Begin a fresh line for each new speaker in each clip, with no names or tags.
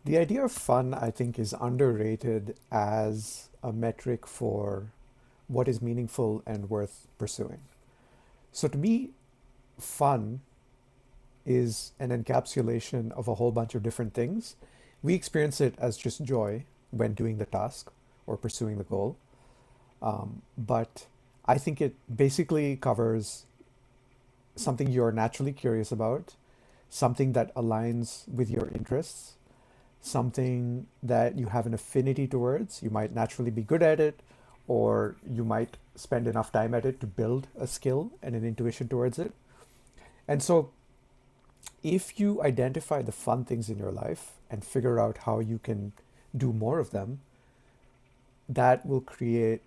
The idea of fun, I think, is underrated as a metric for what is meaningful and worth pursuing. So to me, fun is an encapsulation of a whole bunch of different things. We experience it as just joy when doing the task or pursuing the goal. But I think it basically covers something you're naturally curious about, something that aligns with your interests, something that you have an affinity towards. You might naturally be good at it, or you might spend enough time at it to build a skill and an intuition towards it. And so, if you identify the fun things in your life and figure out how you can do more of them, that will create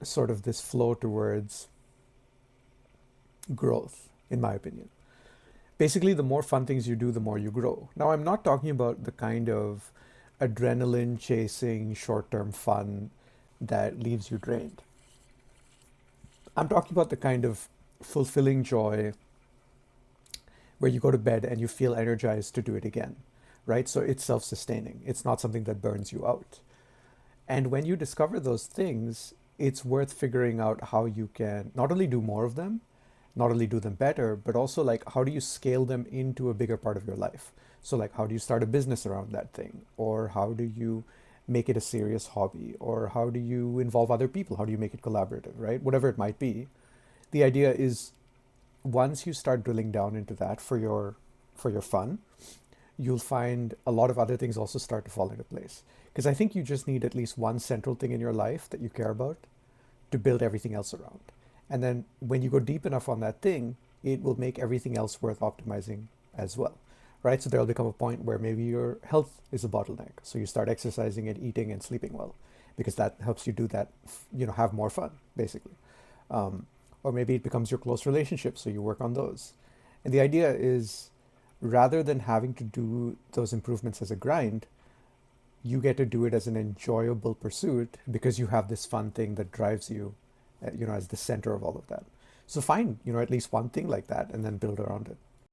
sort of this flow towards growth, in my opinion. Basically, the more fun things you do, the more you grow. Now, I'm not talking about the kind of adrenaline chasing short term fun that leaves you drained. I'm talking about the kind of fulfilling joy where you go to bed and you feel energized to do it again, right? So it's self sustaining, it's not something that burns you out. And when you discover those things, it's worth figuring out how you can not only do more of them, not only do them better, but also like how do you scale them into a bigger part of your life? So like how do you start a business around that thing? Or how do you make it a serious hobby? Or how do you involve other people? How do you make it collaborative, right? Whatever it might be. The idea is once you start drilling down into that for your fun, you'll find a lot of other things also start to fall into place. Because I think you just need at least one central thing in your life that you care about to build everything else around. And then when you go deep enough on that thing, it will make everything else worth optimizing as well. Right? So there'll become a point where maybe your health is a bottleneck. So you start exercising and eating and sleeping well because that helps you do that, have more fun, basically. Um, or maybe it becomes your close relationship, so you work on those. And the idea is rather than having to do those improvements as a grind, you get to do it as an enjoyable pursuit because you have this fun thing that drives you, as the center of all of that. So find, at least one thing like that and then build around it.